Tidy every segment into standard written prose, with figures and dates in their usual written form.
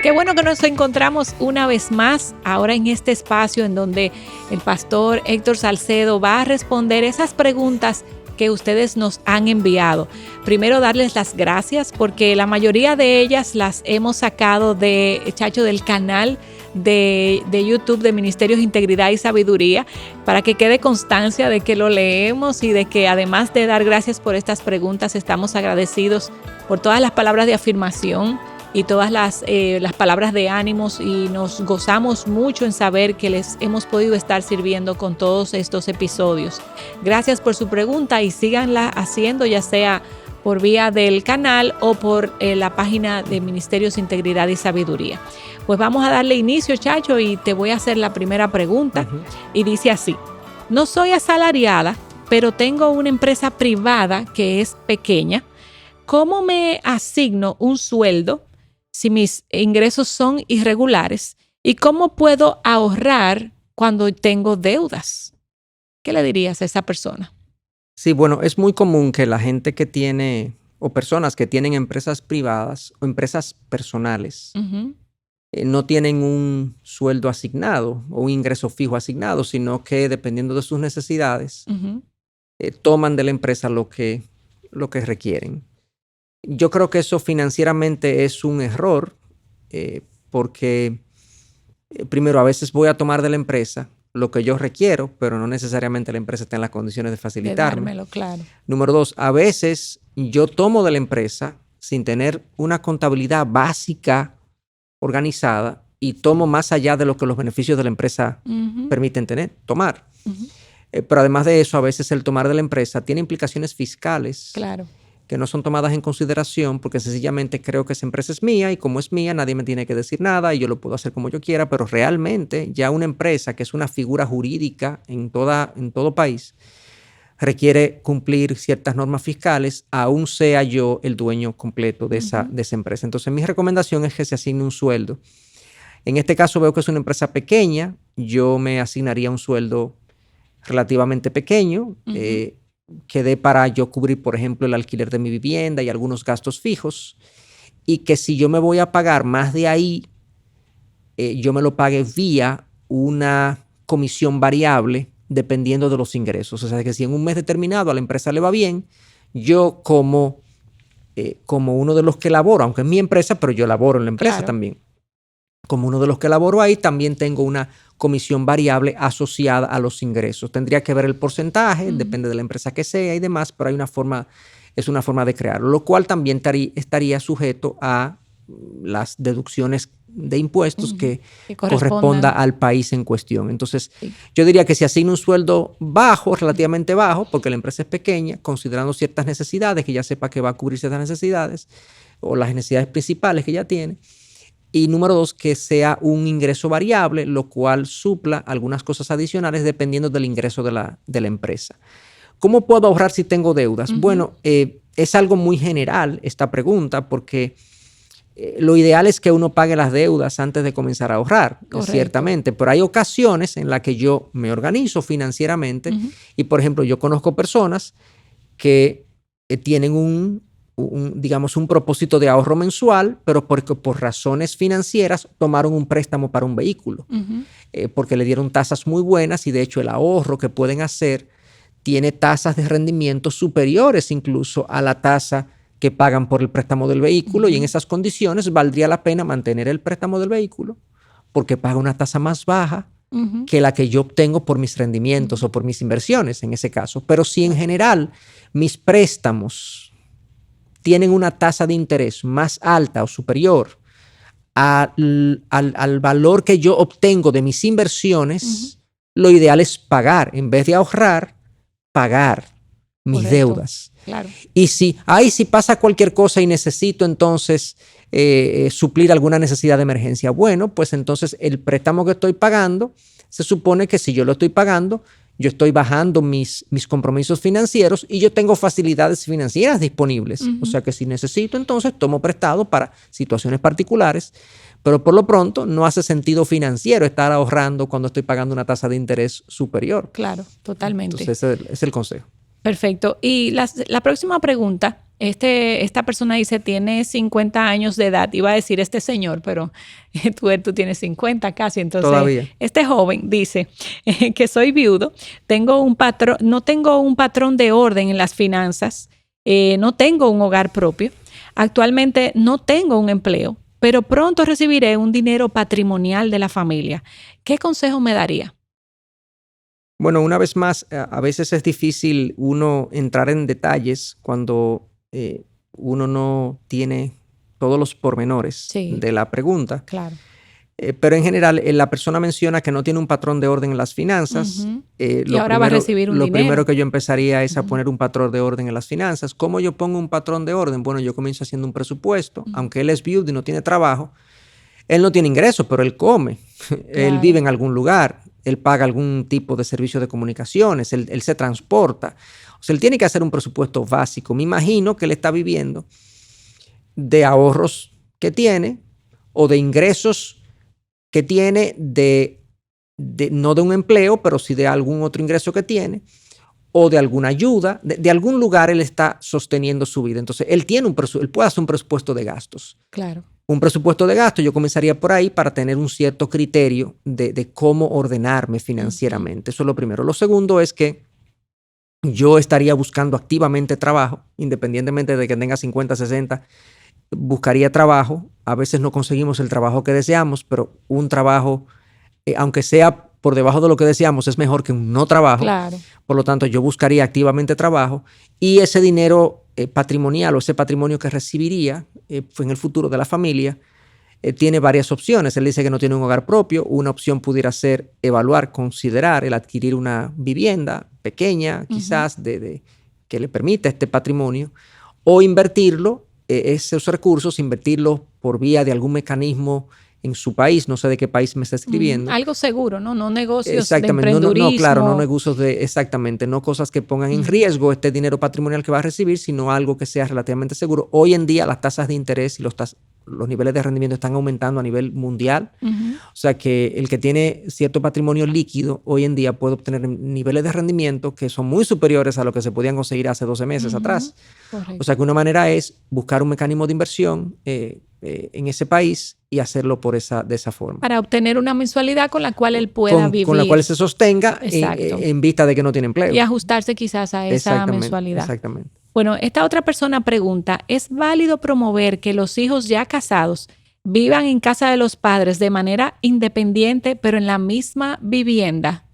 Qué bueno que nos encontramos una vez más ahora en este espacio en donde el pastor Héctor Salcedo va a responder esas preguntas que ustedes nos han enviado. Primero, darles las gracias porque la mayoría de ellas las hemos sacado del canal de YouTube de Ministerios Integridad y Sabiduría, para que quede constancia de que lo leemos y de que, además de dar gracias por estas preguntas, estamos agradecidos por todas las palabras de afirmación y todas las palabras de ánimos, y nos gozamos mucho en saber que les hemos podido estar sirviendo con todos estos episodios. Gracias por su pregunta y síganla haciendo, ya sea por vía del canal o por la página de Ministerios Integridad y Sabiduría. Pues vamos a darle inicio, Chacho, y te voy a hacer la primera pregunta. Y dice así: no soy asalariada, pero tengo una empresa privada que es pequeña. ¿Cómo me asigno un sueldo si mis ingresos son irregulares? ¿Y cómo puedo ahorrar cuando tengo deudas? ¿Qué le dirías a esa persona? Sí, bueno, es muy común que la gente que tiene, o personas que tienen empresas privadas o empresas personales, no tienen un sueldo asignado o un ingreso fijo asignado, sino que, dependiendo de sus necesidades, toman de la empresa lo que requieren. Yo creo que eso financieramente es un error, porque primero, a veces voy a tomar de la empresa lo que yo requiero, pero no necesariamente la empresa está en las condiciones de facilitarme. De dármelo, claro. Número dos, a veces yo tomo de la empresa sin tener una contabilidad básica organizada y tomo más allá de lo que los beneficios de la empresa permiten tomar. Pero además de eso, a veces el tomar de la empresa tiene implicaciones fiscales. Claro. Que no son tomadas en consideración, porque sencillamente creo que esa empresa es mía y como es mía nadie me tiene que decir nada y yo lo puedo hacer como yo quiera, pero realmente ya una empresa, que es una figura jurídica en todo país, requiere cumplir ciertas normas fiscales, aún sea yo el dueño completo de esa empresa. Entonces mi recomendación es que se asigne un sueldo. En este caso veo que es una empresa pequeña, yo me asignaría un sueldo relativamente pequeño, que dé para yo cubrir, por ejemplo, el alquiler de mi vivienda y algunos gastos fijos, y que si yo me voy a pagar más de ahí, yo me lo pague vía una comisión variable dependiendo de los ingresos. O sea, que si en un mes determinado a la empresa le va bien, yo como uno de los que laboro, aunque es mi empresa, pero yo laboro en la empresa también. Como uno de los que laboro ahí, también tengo una comisión variable asociada a los ingresos. Tendría que ver el porcentaje, depende de la empresa que sea y demás, pero es una forma de crearlo, lo cual también estaría sujeto a las deducciones de impuestos que corresponda al país en cuestión. Entonces, yo diría que si asigna un sueldo bajo, relativamente bajo, porque la empresa es pequeña, considerando ciertas necesidades, que ya sepa que va a cubrir ciertas necesidades o las necesidades principales que ya tiene. Y número dos, que sea un ingreso variable, lo cual supla algunas cosas adicionales dependiendo del ingreso de la empresa. ¿Cómo puedo ahorrar si tengo deudas? Bueno, es algo muy general esta pregunta, porque lo ideal es que uno pague las deudas antes de comenzar a ahorrar, ciertamente. Pero hay ocasiones en las que yo me organizo financieramente y, por ejemplo, yo conozco personas que tienen digamos, un propósito de ahorro mensual, pero porque por razones financieras tomaron un préstamo para un vehículo, porque le dieron tasas muy buenas y de hecho el ahorro que pueden hacer tiene tasas de rendimiento superiores incluso a la tasa que pagan por el préstamo del vehículo, y en esas condiciones valdría la pena mantener el préstamo del vehículo porque paga una tasa más baja que la que yo obtengo por mis rendimientos o por mis inversiones en ese caso. Pero si en general mis préstamos tienen una tasa de interés más alta o superior al valor que yo obtengo de mis inversiones, lo ideal es pagar, en vez de ahorrar, pagar mis deudas. Claro. Y si pasa cualquier cosa y necesito entonces suplir alguna necesidad de emergencia, bueno, pues entonces el préstamo que estoy pagando, se supone que si yo lo estoy pagando, yo estoy bajando mis compromisos financieros y yo tengo facilidades financieras disponibles. O sea que si necesito, entonces tomo prestado para situaciones particulares, pero por lo pronto no hace sentido financiero estar ahorrando cuando estoy pagando una tasa de interés superior. Claro, totalmente. Entonces ese es el consejo. Perfecto. Y la próxima pregunta Esta persona dice, tiene 50 años de edad. Iba a decir este señor, pero tú tienes 50 casi. Entonces, todavía. este joven dice que soy viudo, no tengo un patrón de orden en las finanzas, no tengo un hogar propio, actualmente no tengo un empleo, pero pronto recibiré un dinero patrimonial de la familia. ¿Qué consejo me daría? Bueno, una vez más, a veces es difícil uno entrar en detalles cuando uno no tiene todos los pormenores Sí, de la pregunta. claro. Pero en general, la persona menciona que no tiene un patrón de orden en las finanzas. Uh-huh. Y ahora va a recibir un lo dinero. primero que yo empezaría es a poner un patrón de orden en las finanzas. ¿Cómo yo pongo un patrón de orden? Bueno, yo comienzo haciendo un presupuesto. Aunque él es viudo y no tiene trabajo, él no tiene ingresos, pero él come. Él vive en algún lugar. Él paga algún tipo de servicio de comunicaciones. Él se transporta. O sea, él tiene que hacer un presupuesto básico. Me imagino que él está viviendo de ahorros que tiene o de ingresos que tiene no de un empleo, pero sí de algún otro ingreso que tiene, o de alguna ayuda, de algún lugar él está sosteniendo su vida. Entonces, él puede hacer un presupuesto de gastos. Claro. Un presupuesto de gastos, yo comenzaría por ahí para tener un cierto criterio de cómo ordenarme financieramente. Eso es lo primero. Lo segundo es que yo estaría buscando activamente trabajo, independientemente de que tenga 50, 60, buscaría trabajo. A veces no conseguimos el trabajo que deseamos, pero un trabajo, aunque sea por debajo de lo que deseamos, es mejor que un no trabajo. Claro. Por lo tanto, yo buscaría activamente trabajo y ese dinero patrimonial o ese patrimonio que recibiría en el futuro de la familia tiene varias opciones. Él dice que no tiene un hogar propio. Una opción pudiera ser considerar el adquirir una vivienda pequeña, quizás, que le permita este patrimonio, o invertirlo, esos recursos, invertirlos por vía de algún mecanismo en su país. No sé de qué país me está escribiendo. Algo seguro, ¿no? No negocios exactamente, de emprendurismo. No, claro, no negocios exactamente, no cosas que pongan en riesgo este dinero patrimonial que va a recibir, sino algo que sea relativamente seguro. Hoy en día las tasas de interés y los niveles de rendimiento están aumentando a nivel mundial. O sea que el que tiene cierto patrimonio líquido hoy en día puede obtener niveles de rendimiento que son muy superiores a lo que se podían conseguir hace 12 meses atrás. Correcto. O sea que una manera es buscar un mecanismo de inversión en ese país y hacerlo de esa forma. Para obtener una mensualidad con la cual él pueda vivir. Con la cual se sostenga en vista de que no tiene empleo. Y ajustarse quizás a esa mensualidad. Exactamente. Bueno, esta otra persona pregunta, ¿es válido promover que los hijos ya casados vivan en casa de los padres de manera independiente, pero en la misma vivienda?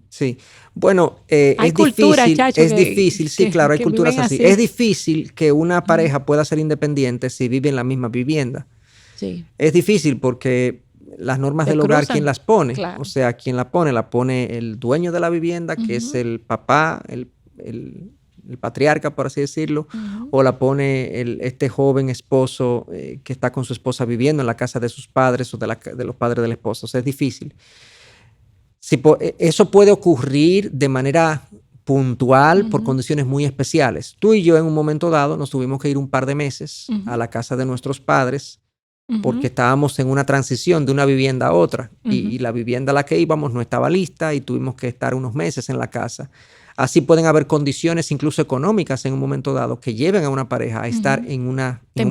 Sí, bueno, hay cultura, es difícil, sí, claro, hay culturas así. Es difícil que una pareja pueda ser independiente si vive en la misma vivienda. Sí. Es difícil porque las normas del hogar, ¿quién las pone? Claro. O sea, ¿quién la pone el dueño de la vivienda, que es el papá, el patriarca, por así decirlo, o la pone este joven esposo que está con su esposa viviendo en la casa de sus padres o de los padres de la esposa. O sea, es difícil. Eso puede ocurrir de manera puntual por condiciones muy especiales. Tú y yo en un momento dado nos tuvimos que ir un par de meses a la casa de nuestros padres porque estábamos en una transición de una vivienda a otra y la vivienda a la que íbamos no estaba lista y tuvimos que estar unos meses en la casa. Así pueden haber condiciones incluso económicas en un momento dado que lleven a una pareja a estar en un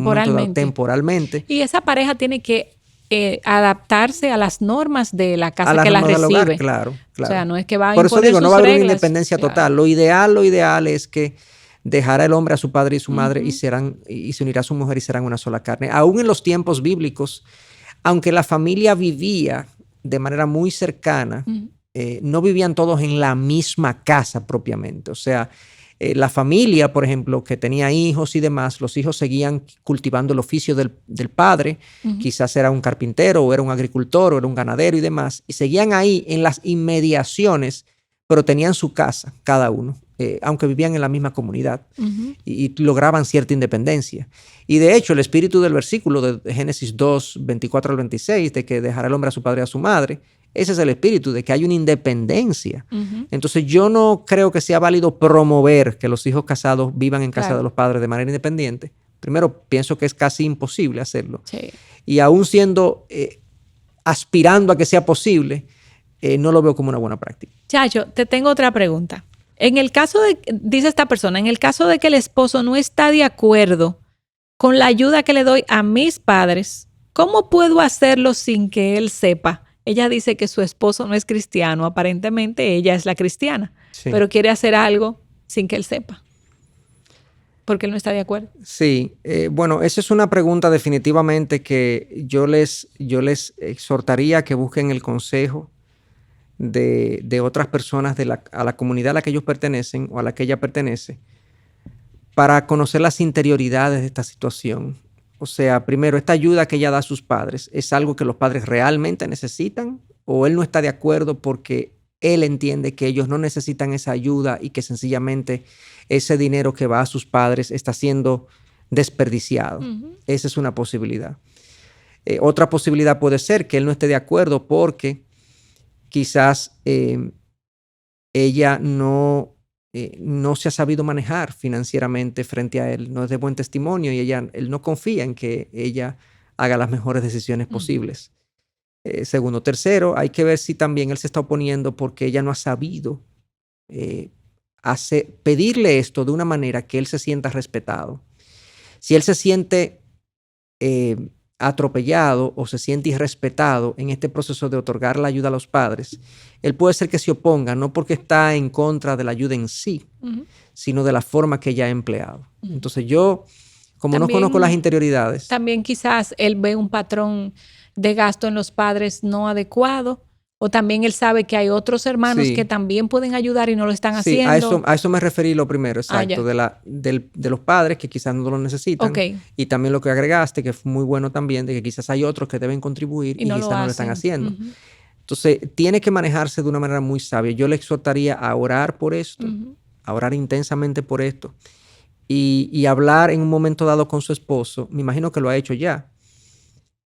momento dado temporalmente. Y esa pareja tiene que adaptarse a las normas de la casa que la recibe. Hogar, claro. O sea, no es que va a Por eso digo, no va a haber una independencia total. Claro. Lo ideal es que dejará el hombre a su padre y su madre y se unirá a su mujer y serán una sola carne. Aún en los tiempos bíblicos, aunque la familia vivía de manera muy cercana, no vivían todos en la misma casa propiamente. O sea, la familia, por ejemplo, que tenía hijos y demás, los hijos seguían cultivando el oficio del padre, quizás era un carpintero o era un agricultor o era un ganadero y demás, y seguían ahí en las inmediaciones, pero tenían su casa cada uno, aunque vivían en la misma comunidad y lograban cierta independencia. Y de hecho, el espíritu del versículo de Génesis 2, 24 al 26, de que dejará el hombre a su padre y a su madre, ese es el espíritu de que hay una independencia. Entonces yo no creo que sea válido promover que los hijos casados vivan en casa de los padres de manera independiente. Primero, pienso que es casi imposible hacerlo. Sí. Y aún aspirando a que sea posible, no lo veo como una buena práctica. Chacho, te tengo otra pregunta. En el caso de, dice esta persona, en el caso de que el esposo no está de acuerdo con la ayuda que le doy a mis padres, ¿cómo puedo hacerlo sin que él sepa? Ella dice que su esposo no es cristiano, aparentemente ella es la cristiana, Sí. pero quiere hacer algo sin que él sepa, porque él no está de acuerdo. Sí, bueno, esa es una pregunta definitivamente que yo les exhortaría a que busquen el consejo de otras personas a la comunidad a la que ellos pertenecen o a la que ella pertenece para conocer las interioridades de esta situación. O sea, primero, esta ayuda que ella da a sus padres, ¿es algo que los padres realmente necesitan? ¿O él no está de acuerdo porque él entiende que ellos no necesitan esa ayuda y que sencillamente ese dinero que va a sus padres está siendo desperdiciado? Esa es una posibilidad. Otra posibilidad puede ser que él no esté de acuerdo porque quizás ella no se ha sabido manejar financieramente frente a él, no es de buen testimonio y él no confía en que ella haga las mejores decisiones posibles. Segundo, tercero, hay que ver si también él se está oponiendo porque ella no ha sabido pedirle esto de una manera que él se sienta respetado. Si él se siente atropellado o se siente irrespetado en este proceso de otorgar la ayuda a los padres, él puede ser que se oponga, no porque está en contra de la ayuda en sí, sino de la forma que ella ha empleado. Entonces yo, como también, no conozco las interioridades. También quizás él ve un patrón de gasto en los padres no adecuado, o también él sabe que hay otros hermanos que también pueden ayudar y no lo están haciendo. A eso me referí lo primero, exacto, de los padres que quizás no lo necesitan. Y también lo que agregaste, que fue muy bueno también, de que quizás hay otros que deben contribuir y quizás no lo están haciendo. Entonces, tiene que manejarse de una manera muy sabia. Yo le exhortaría a orar por esto, a orar intensamente por esto y hablar en un momento dado con su esposo. Me imagino que lo ha hecho ya,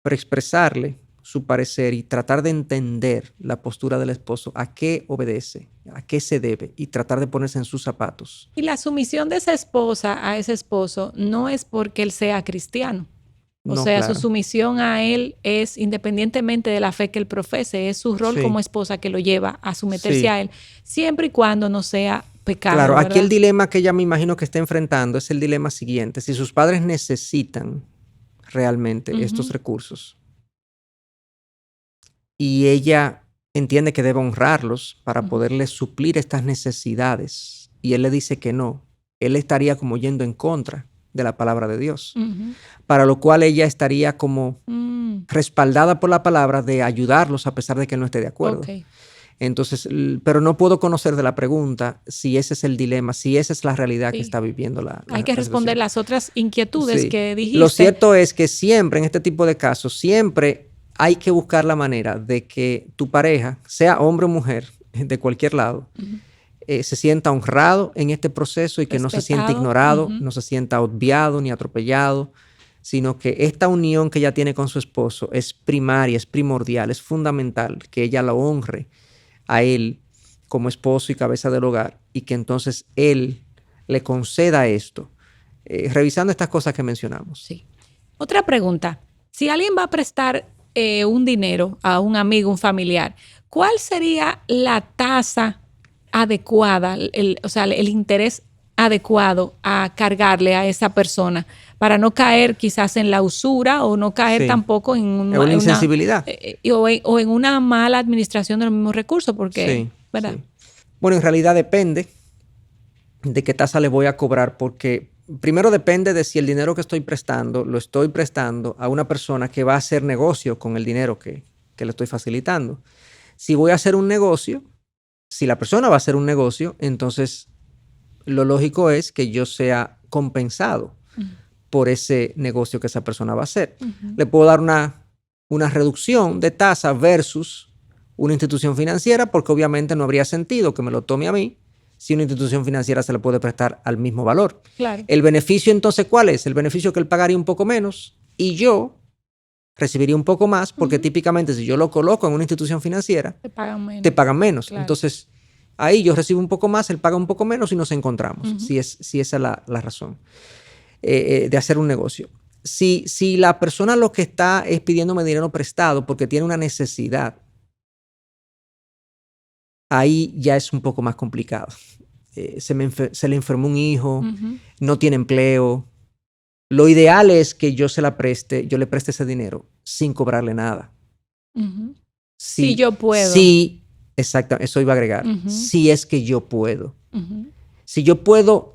pero expresarle su parecer y tratar de entender la postura del esposo, a qué obedece, a qué se debe y tratar de ponerse en sus zapatos. Y la sumisión de esa esposa a ese esposo no es porque él sea cristiano. O sea, claro, su sumisión a él es independientemente de la fe que él profese, es su rol como esposa que lo lleva a someterse a él, siempre y cuando no sea pecado. Claro, ¿verdad? Aquí el dilema que ella me imagino que está enfrentando es el dilema siguiente. Si sus padres necesitan realmente estos recursos, y ella entiende que debe honrarlos para poderles suplir estas necesidades, y él le dice que no, él estaría como yendo en contra de la palabra de Dios, para lo cual ella estaría como respaldada por la palabra de ayudarlos a pesar de que él no esté de acuerdo. Entonces, pero no puedo conocer de la pregunta si ese es el dilema, si esa es la realidad que está viviendo la Hay que responder las otras inquietudes que dijiste. Lo cierto es que siempre en este tipo de casos, siempre hay que buscar la manera de que tu pareja, sea hombre o mujer, de cualquier lado, se sienta honrado en este proceso y que no se sienta ignorado, no se sienta obviado ni atropellado, sino que esta unión que ella tiene con su esposo es primaria, es primordial, es fundamental, que ella lo honre a él como esposo y cabeza del hogar y que entonces él le conceda esto, revisando estas cosas que mencionamos. Sí. Otra pregunta, si alguien va a prestar un dinero a un amigo, un familiar, ¿cuál sería la tasa adecuada, el interés adecuado a cargarle a esa persona para no caer quizás en la usura o no caer tampoco en una insensibilidad o en una mala administración de los mismos recursos? Porque, ¿verdad? Bueno, en realidad depende de qué tasa le voy a cobrar, porque primero depende de si el dinero que estoy prestando lo estoy prestando a una persona que va a hacer negocio con el dinero que le estoy facilitando. Si voy a hacer un negocio, si la persona va a hacer un negocio, entonces lo lógico es que yo sea compensado por ese negocio que esa persona va a hacer. Le puedo dar una reducción de tasa versus una institución financiera, porque obviamente no habría sentido que me lo tome a mí si una institución financiera se le puede prestar al mismo valor. Claro. El beneficio entonces, ¿cuál es? El beneficio que él pagaría un poco menos y yo recibiría un poco más, porque típicamente si yo lo coloco en una institución financiera, te pagan menos. Claro. Entonces, ahí yo recibo un poco más, él paga un poco menos y nos encontramos, si esa es la razón de hacer un negocio. Si la persona lo que está es pidiéndome dinero prestado porque tiene una necesidad, ahí ya es un poco más complicado. se le enfermó un hijo, no tiene empleo. Lo ideal es que yo le preste ese dinero sin cobrarle nada. Si yo puedo. Sí, exacto, eso iba a agregar. Si es que yo puedo. Si yo puedo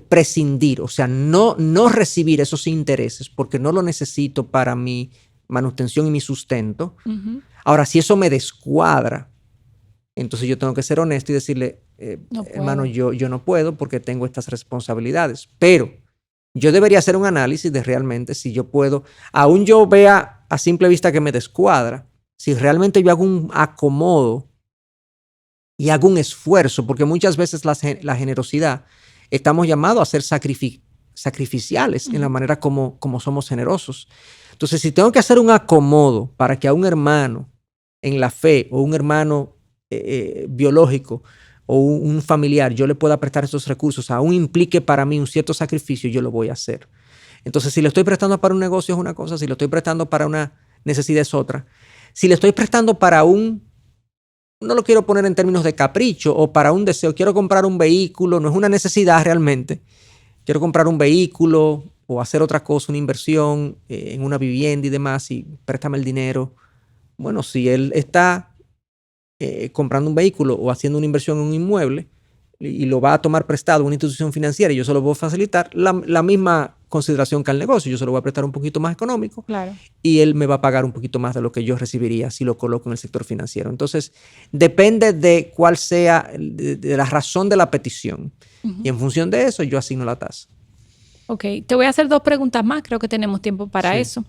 prescindir, o sea, no recibir esos intereses porque no lo necesito para mi manutención y mi sustento. Ahora, si eso me descuadra, entonces yo tengo que ser honesto y decirle, hermano, yo no puedo porque tengo estas responsabilidades. Pero yo debería hacer un análisis de realmente si yo puedo, aún yo vea a simple vista que me descuadra, si realmente yo hago un acomodo y hago un esfuerzo, porque muchas veces la generosidad estamos llamados a ser sacrificiales en la manera como somos generosos. Entonces, si tengo que hacer un acomodo para que a un hermano en la fe o un hermano biológico o un familiar yo le pueda prestar esos recursos, aún implique para mí un cierto sacrificio, yo lo voy a hacer. Entonces, si le estoy prestando para un negocio es una cosa, si le estoy prestando para una necesidad es otra. Si le estoy prestando para no lo quiero poner en términos de capricho o para un deseo, quiero comprar un vehículo, no es una necesidad realmente, quiero comprar un vehículo o hacer otra cosa, una inversión en una vivienda y demás, y préstame el dinero. Bueno, si él está comprando un vehículo o haciendo una inversión en un inmueble y lo va a tomar prestado a una institución financiera y yo se lo voy a facilitar, la misma consideración que al negocio, yo se lo voy a prestar un poquito más económico, claro, y él me va a pagar un poquito más de lo que yo recibiría si lo coloco en el sector financiero. Entonces, depende de cuál sea, de la razón de la petición. Y en función de eso, yo asigno la tasa. Ok, te voy a hacer 2 preguntas más, creo que tenemos tiempo para eso.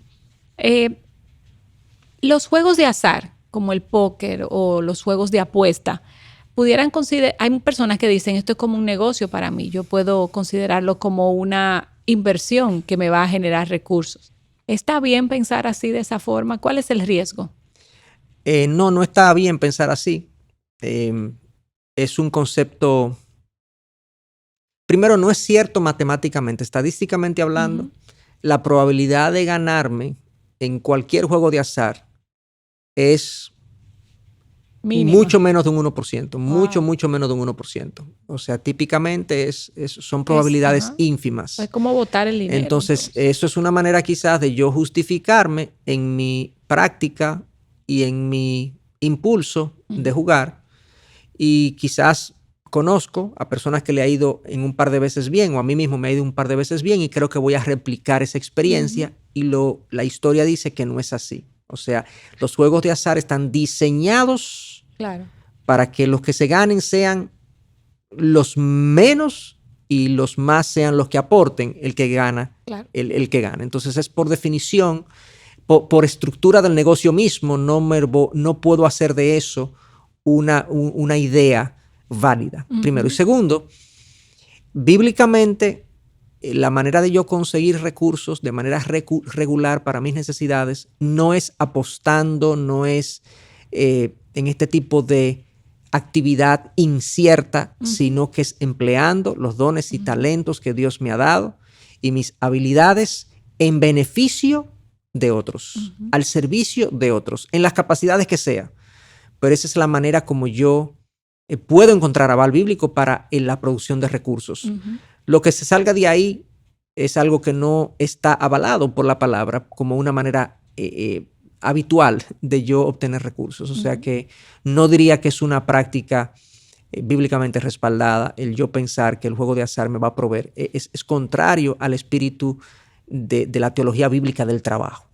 Los juegos de azar, como el póker o los juegos de apuesta, pudieran considerar, hay personas que dicen esto es como un negocio para mí, yo puedo considerarlo como una inversión que me va a generar recursos. ¿Está bien pensar así de esa forma? ¿Cuál es el riesgo? No está bien pensar así. Es un concepto, primero, no es cierto matemáticamente, estadísticamente hablando, la probabilidad de ganarme en cualquier juego de azar es mínima. Mucho menos de un 1%, mucho menos de un 1%. O sea, típicamente son probabilidades ínfimas. Es como botar el dinero. Entonces, eso es una manera quizás de yo justificarme en mi práctica y en mi impulso de jugar. Y quizás conozco a personas que le ha ido en un par de veces bien, o a mí mismo me ha ido un par de veces bien, y creo que voy a replicar esa experiencia. Y la historia dice que no es así. O sea, los juegos de azar están diseñados para que los que se ganen sean los menos y los más sean los que aporten el que gana, el que gana. Entonces es por definición, por estructura del negocio mismo, no puedo hacer de eso una idea válida, primero. Y segundo, bíblicamente, la manera de yo conseguir recursos de manera regular para mis necesidades no es apostando, no es en este tipo de actividad incierta, sino que es empleando los dones y talentos que Dios me ha dado y mis habilidades en beneficio de otros, al servicio de otros, en las capacidades que sea. Pero esa es la manera como yo puedo encontrar aval bíblico para la producción de recursos. Lo que se salga de ahí es algo que no está avalado por la palabra como una manera habitual de yo obtener recursos. O sea que no diría que es una práctica bíblicamente respaldada el yo pensar que el juego de azar me va a proveer. Es contrario al espíritu de la teología bíblica del trabajo.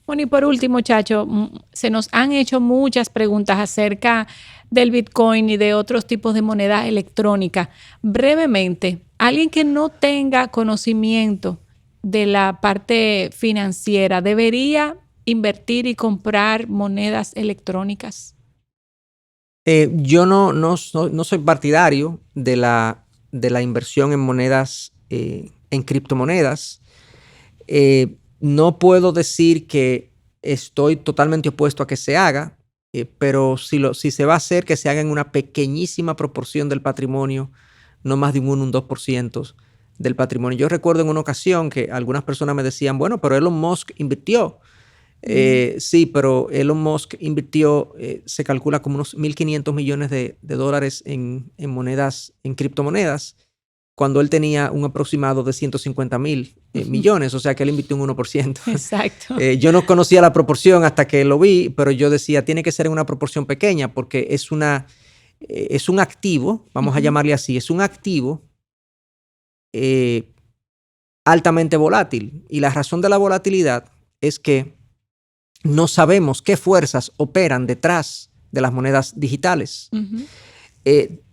Bueno, y por último, Chacho, se nos han hecho muchas preguntas acerca del Bitcoin y de otros tipos de moneda electrónica. Brevemente, alguien que no tenga conocimiento de la parte financiera, ¿debería invertir y comprar monedas electrónicas? Yo no soy partidario de la inversión en monedas, en criptomonedas. No puedo decir que estoy totalmente opuesto a que se haga, pero si se va a hacer, que se haga en una pequeñísima proporción del patrimonio, no más de un 2% del patrimonio. Yo recuerdo en una ocasión que algunas personas me decían, bueno, pero Elon Musk invirtió Sí, pero Elon Musk invirtió, se calcula como unos 1.500 millones de dólares en monedas, en criptomonedas, cuando él tenía un aproximado de 150.000 millones, o sea que él invirtió un 1%. Exacto. Yo no conocía la proporción hasta que lo vi, pero yo decía, tiene que ser en una proporción pequeña porque es un activo, vamos a llamarle así, es un activo altamente volátil. Y la razón de la volatilidad es que no sabemos qué fuerzas operan detrás de las monedas digitales.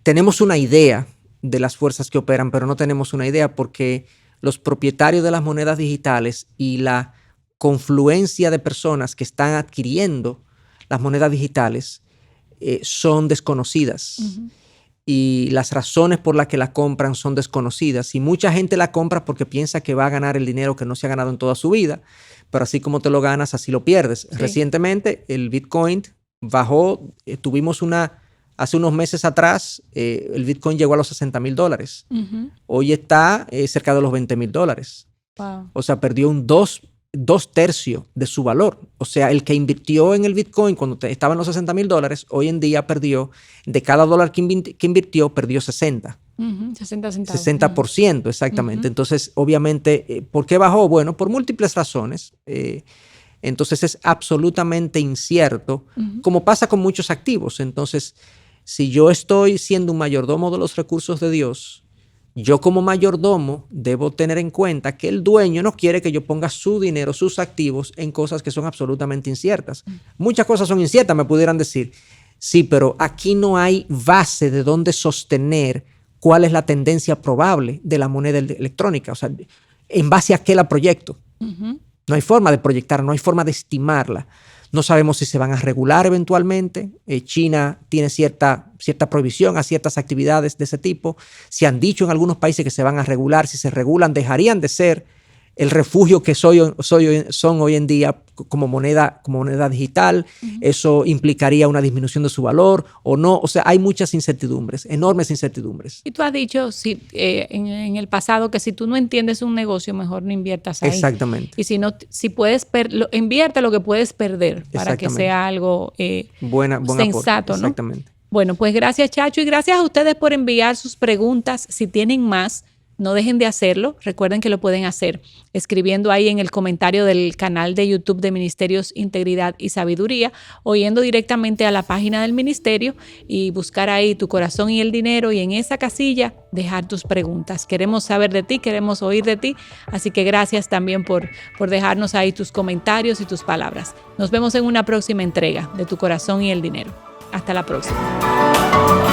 Tenemos una idea de las fuerzas que operan, pero no tenemos una idea porque los propietarios de las monedas digitales y la confluencia de personas que están adquiriendo las monedas digitales son desconocidas. Y las razones por las que la compran son desconocidas. Y mucha gente la compra porque piensa que va a ganar el dinero que no se ha ganado en toda su vida. Pero así como te lo ganas, así lo pierdes. Sí. Recientemente el Bitcoin bajó, hace unos meses atrás, el Bitcoin llegó a los $60,000. Hoy está cerca de los $20,000. Wow. O sea, perdió un 2/3 de su valor. O sea, el que invirtió en el Bitcoin cuando estaba en los $60,000, hoy en día perdió, de cada dólar que invirtió, perdió 60. 60 centavos. 60%, exactamente. Entonces, obviamente, ¿por qué bajó? Bueno, por múltiples razones. Entonces, es absolutamente incierto, como pasa con muchos activos. Entonces, si yo estoy siendo un mayordomo de los recursos de Dios, yo como mayordomo debo tener en cuenta que el dueño no quiere que yo ponga su dinero, sus activos en cosas que son absolutamente inciertas. Muchas cosas son inciertas, me pudieran decir. Sí, pero aquí no hay base de dónde sostener cuál es la tendencia probable de la moneda electrónica. O sea, ¿en base a qué la proyecto? No hay forma de proyectarla, no hay forma de estimarla. No sabemos si se van a regular eventualmente. China tiene cierta prohibición a ciertas actividades de ese tipo. Se han dicho en algunos países que se van a regular. Si se regulan, dejarían de ser el refugio que son hoy en día como moneda digital. Eso implicaría una disminución de su valor o no. O sea, hay muchas incertidumbres, enormes incertidumbres. Y tú has dicho en el pasado que si tú no entiendes un negocio, mejor no inviertas ahí. Exactamente. Y si puedes, invierte lo que puedes perder para que sea algo buen sensato, aporte. ¿no? Exactamente. Bueno, pues gracias, Chacho, y gracias a ustedes por enviar sus preguntas. Si tienen más, no dejen de hacerlo. Recuerden que lo pueden hacer escribiendo ahí en el comentario del canal de YouTube de Ministerios Integridad y Sabiduría, o yendo directamente a la página del ministerio y buscar ahí Tu Corazón y el Dinero, y en esa casilla dejar tus preguntas. Queremos saber de ti, queremos oír de ti, así que gracias también por dejarnos ahí tus comentarios y tus palabras. Nos vemos en una próxima entrega de Tu Corazón y el Dinero. Hasta la próxima.